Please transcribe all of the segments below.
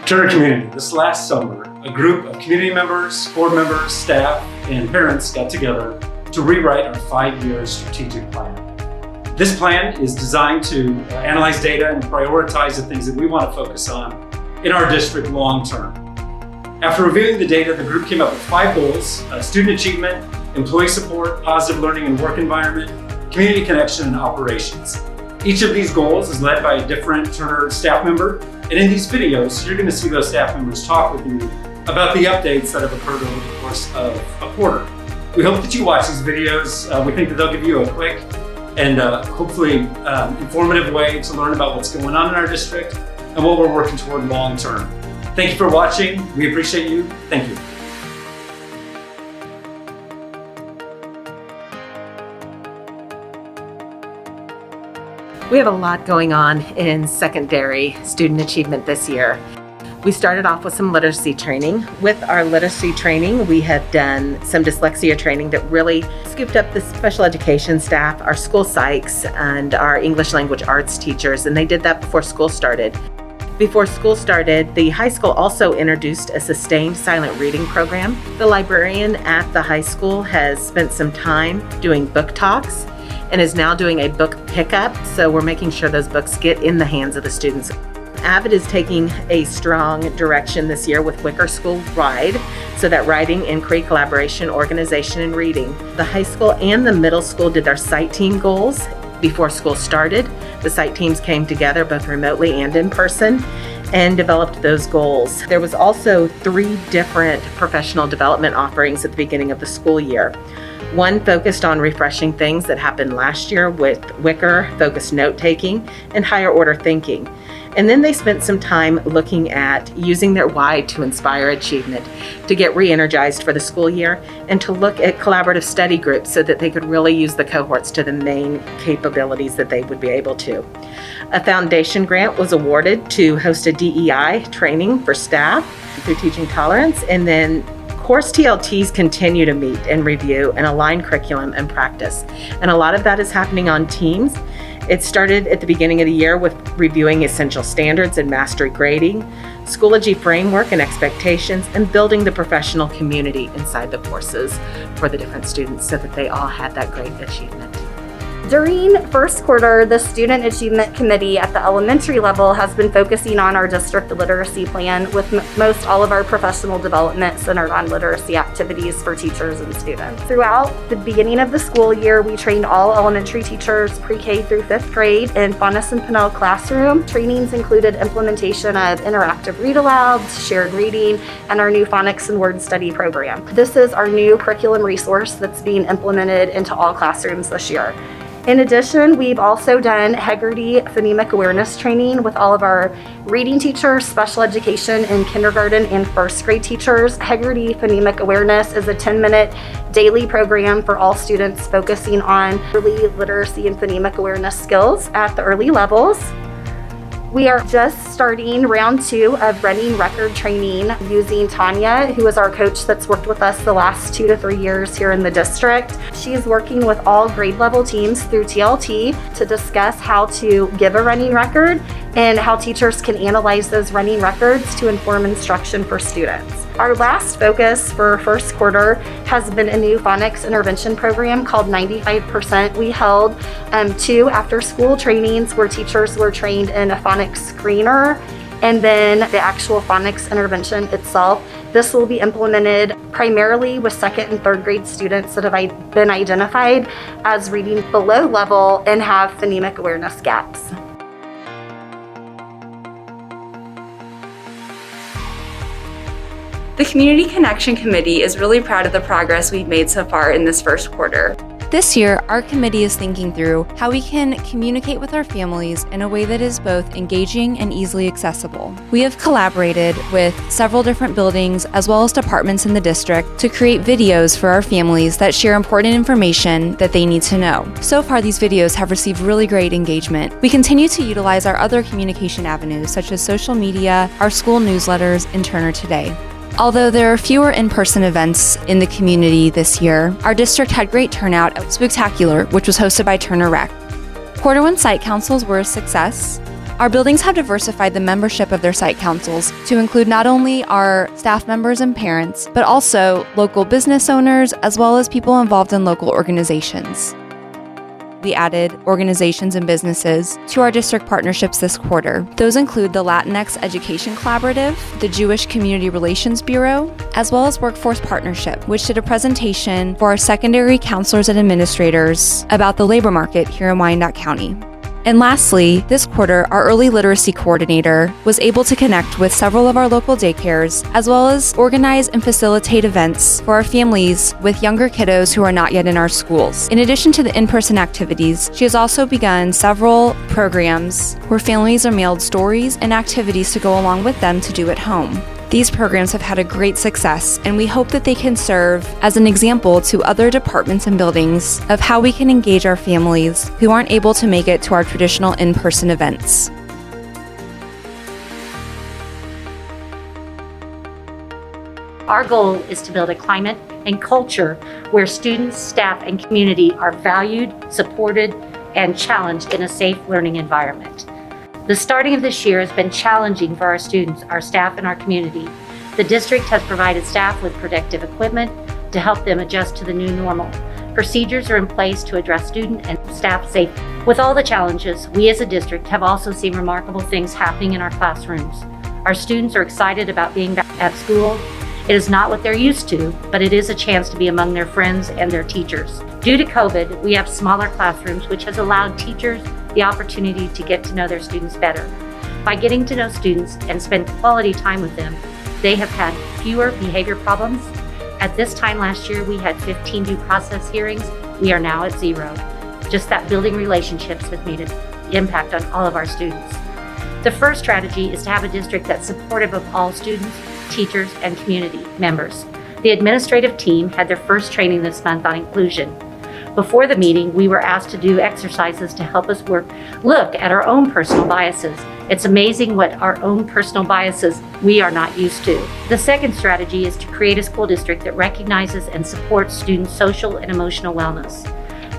Turner community, this last summer, a group of community members, board members, staff, and parents got together to rewrite our 5-year strategic plan. This plan is designed to analyze data and prioritize the things that we want to focus on in our district long term. After reviewing the data, the group came up with 5 goals: student achievement, employee support, positive learning and work environment, community connection, and operations. Each of these goals is led by a different Turner staff member, and in these videos, you're going to see those staff members talk with you about the updates that have occurred over the course of a quarter. We hope that you watch these videos. We think that they'll give you a quick and hopefully informative way to learn about what's going on in our district and what we're working toward long term. Thank you for watching. We appreciate you. Thank you. We have a lot going on in secondary student achievement this year. We started off with some literacy training. With our literacy training, we have done some dyslexia training that really scooped up the special education staff, our school psychs, and our English language arts teachers, and they did that before school started. Before school started, the high school also introduced a sustained silent reading program. The librarian at the high school has spent some time doing book talks and is now doing a book pickup, so we're making sure those books get in the hands of the students. Avid is taking a strong direction this year with Wicker School Ride, so that writing, inquiry, collaboration, organization, and reading. The high school and the middle school did their site team goals before school started. The site teams came together both remotely and in person and developed those goals. There was also 3 different professional development offerings at the beginning of the school year. One focused on refreshing things that happened last year with Wicker, focused note-taking, and higher order thinking. And then they spent some time looking at using their why to inspire achievement, to get re-energized for the school year, and to look at collaborative study groups so that they could really use the cohorts to the main capabilities that they would be able to. A foundation grant was awarded to host a DEI training for staff through Teaching Tolerance, and then course TLTs continue to meet and review and align curriculum and practice. And a lot of that is happening on teams. It started at the beginning of the year with reviewing essential standards and mastery grading, Schoology framework and expectations, and building the professional community inside the courses for the different students so that they all had that great achievement. During first quarter, the Student Achievement Committee at the elementary level has been focusing on our district literacy plan, with most all of our professional development centered on literacy activities for teachers and students. Throughout the beginning of the school year, we trained all elementary teachers pre-K through 5th grade in Fonis and Pinnell classroom. Trainings included implementation of interactive read-alouds, shared reading, and our new phonics and word study program. This is our new curriculum resource that's being implemented into all classrooms this year. In addition, we've also done Hegarty phonemic awareness training with all of our reading teachers, special education, and kindergarten and 1st grade teachers. Hegarty phonemic awareness is a 10-minute daily program for all students focusing on early literacy and phonemic awareness skills at the early levels. We are just starting round 2 of running record training using Tanya, who is our coach that's worked with us the last 2 to 3 years here in the district. She's working with all grade level teams through TLT to discuss how to give a running record and how teachers can analyze those running records to inform instruction for students. Our last focus for first quarter has been a new phonics intervention program called 95%. We held 2 after-school trainings where teachers were trained in a phonics screener and then the actual phonics intervention itself. This will be implemented primarily with 2nd and 3rd grade students that have been identified as reading below level and have phonemic awareness gaps. The Community Connection Committee is really proud of the progress we've made so far in this first quarter. This year, our committee is thinking through how we can communicate with our families in a way that is both engaging and easily accessible. We have collaborated with several different buildings as well as departments in the district to create videos for our families that share important information that they need to know. So far, these videos have received really great engagement. We continue to utilize our other communication avenues such as social media, our school newsletters, and Turner Today. Although there are fewer in-person events in the community this year, our district had great turnout at Spooktacular, which was hosted by Turner Rec. Quarter 1 site councils were a success. Our buildings have diversified the membership of their site councils to include not only our staff members and parents, but also local business owners, as well as people involved in local organizations. We added organizations and businesses to our district partnerships this quarter. Those include the Latinx Education Collaborative, the Jewish Community Relations Bureau, as well as Workforce Partnership, which did a presentation for our secondary counselors and administrators about the labor market here in Wyandotte County. And lastly, this quarter, our early literacy coordinator was able to connect with several of our local daycares, as well as organize and facilitate events for our families with younger kiddos who are not yet in our schools. In addition to the in-person activities, she has also begun several programs where families are mailed stories and activities to go along with them to do at home. These programs have had a great success, and we hope that they can serve as an example to other departments and buildings of how we can engage our families who aren't able to make it to our traditional in-person events. Our goal is to build a climate and culture where students, staff, and community are valued, supported, and challenged in a safe learning environment. The starting of this year has been challenging for our students, our staff, and our community. The district has provided staff with protective equipment to help them adjust to the new normal. Procedures are in place to address student and staff safety. With all the challenges, we as a district have also seen remarkable things happening in our classrooms. Our students are excited about being back at school. It is not what they're used to, but it is a chance to be among their friends and their teachers. Due to COVID, we have smaller classrooms, which has allowed teachers the opportunity to get to know their students better. By getting to know students and spend quality time with them, they have had fewer behavior problems. At this time last year, we had 15 due process hearings. We are now at 0. Just that building relationships has made an impact on all of our students. The first strategy is to have a district that's supportive of all students, teachers, and community members. The administrative team had their first training this month on inclusion. Before the meeting, we were asked to do exercises to help us look at our own personal biases. It's amazing what our own personal biases we are not used to. The second strategy is to create a school district that recognizes and supports students' social and emotional wellness.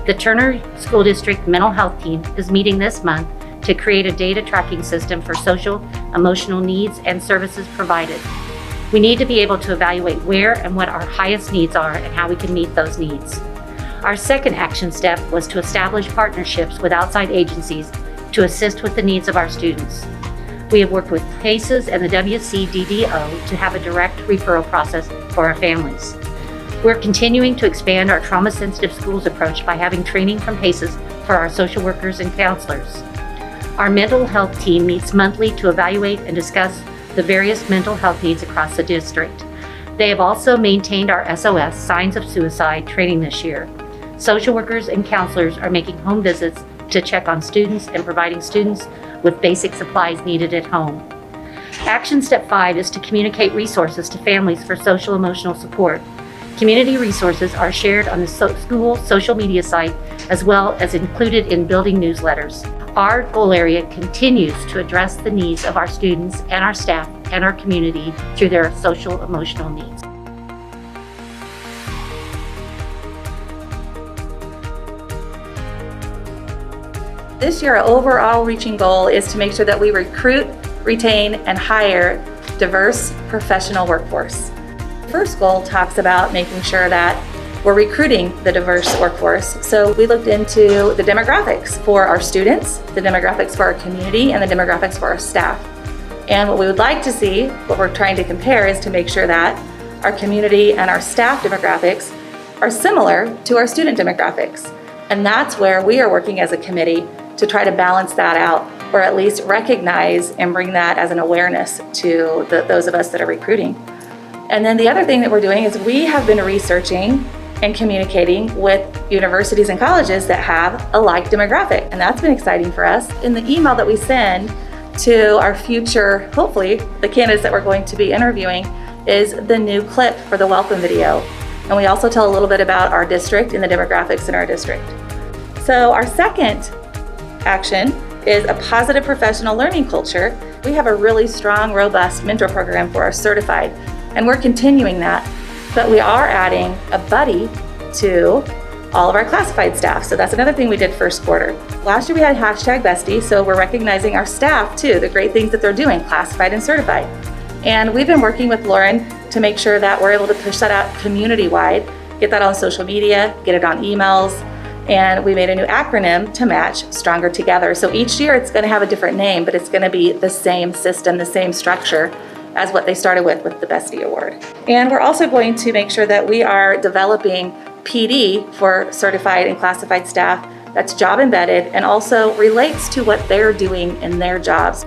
The Turner School District Mental Health Team is meeting this month to create a data tracking system for social, emotional needs and services provided. We need to be able to evaluate where and what our highest needs are and how we can meet those needs. Our second action step was to establish partnerships with outside agencies to assist with the needs of our students. We have worked with PACES and the WCDDO to have a direct referral process for our families. We're continuing to expand our trauma-sensitive schools approach by having training from PACES for our social workers and counselors. Our mental health team meets monthly to evaluate and discuss the various mental health needs across the district. They have also maintained our SOS, Signs of Suicide, training this year. Social workers and counselors are making home visits to check on students and providing students with basic supplies needed at home. Action step 5 is to communicate resources to families for social emotional support. Community resources are shared on the school social media site as well as included in building newsletters. Our goal area continues to address the needs of our students and our staff and our community through their social emotional needs. This year, our overall reaching goal is to make sure that we recruit, retain, and hire diverse professional workforce. The first goal talks about making sure that we're recruiting the diverse workforce. So we looked into the demographics for our students, the demographics for our community, and the demographics for our staff. And what we would like to see, what we're trying to compare, is to make sure that our community and our staff demographics are similar to our student demographics. And that's where we are working as a committee to try to balance that out, or at least recognize and bring that as an awareness to those of us that are recruiting. And then the other thing that we're doing is we have been researching and communicating with universities and colleges that have a like demographic, and that's been exciting for us. In the email that we send to our future, hopefully, the candidates that we're going to be interviewing, is the new clip for the welcome video. And we also tell a little bit about our district and the demographics in our district. So our second action is a positive professional learning culture. We have a really strong, robust mentor program for our certified, and we're continuing that. But we are adding a buddy to all of our classified staff. So that's another thing we did first quarter. Last year we had #Bestie, so we're recognizing our staff too, the great things that they're doing, classified and certified. And we've been working with Lauren to make sure that we're able to push that out community-wide, get that on social media, get it on emails, and we made a new acronym to match Stronger Together. So each year it's gonna have a different name, but it's gonna be the same system, the same structure as what they started with the Bestie Award. And we're also going to make sure that we are developing PD for certified and classified staff that's job embedded and also relates to what they're doing in their jobs.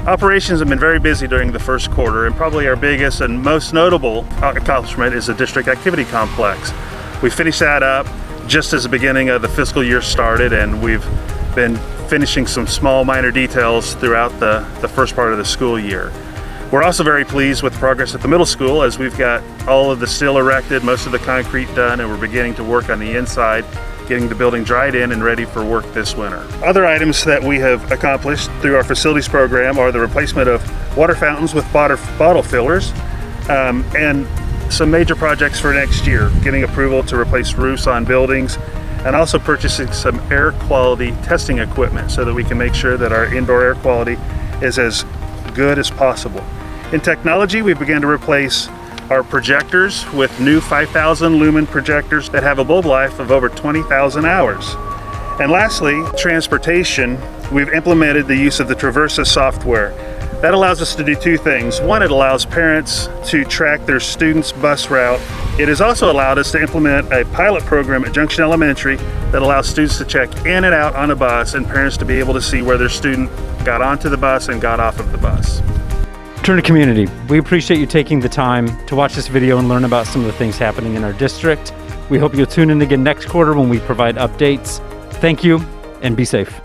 Operations have been very busy during the first quarter, and probably our biggest and most notable accomplishment is the District Activity Complex. We finished that up just as the beginning of the fiscal year started, and we've been finishing some small minor details throughout the first part of the school year. We're also very pleased with progress at the middle school, as we've got all of the steel erected, most of the concrete done, and we're beginning to work on the inside, getting the building dried in and ready for work this winter. Other items that we have accomplished through our facilities program are the replacement of water fountains with bottle fillers, and some major projects for next year, getting approval to replace roofs on buildings, and also purchasing some air quality testing equipment so that we can make sure that our indoor air quality is as good as possible. In technology, we began to replace our projectors with new 5,000 lumen projectors that have a bulb life of over 20,000 hours. And lastly, transportation, we've implemented the use of the Traversa software. That allows us to do two things. One, it allows parents to track their students' bus route. It has also allowed us to implement a pilot program at Junction Elementary that allows students to check in and out on a bus and parents to be able to see where their student got onto the bus and got off of the bus. Turner community, we appreciate you taking the time to watch this video and learn about some of the things happening in our district. We hope you'll tune in again next quarter when we provide updates. Thank you and be safe.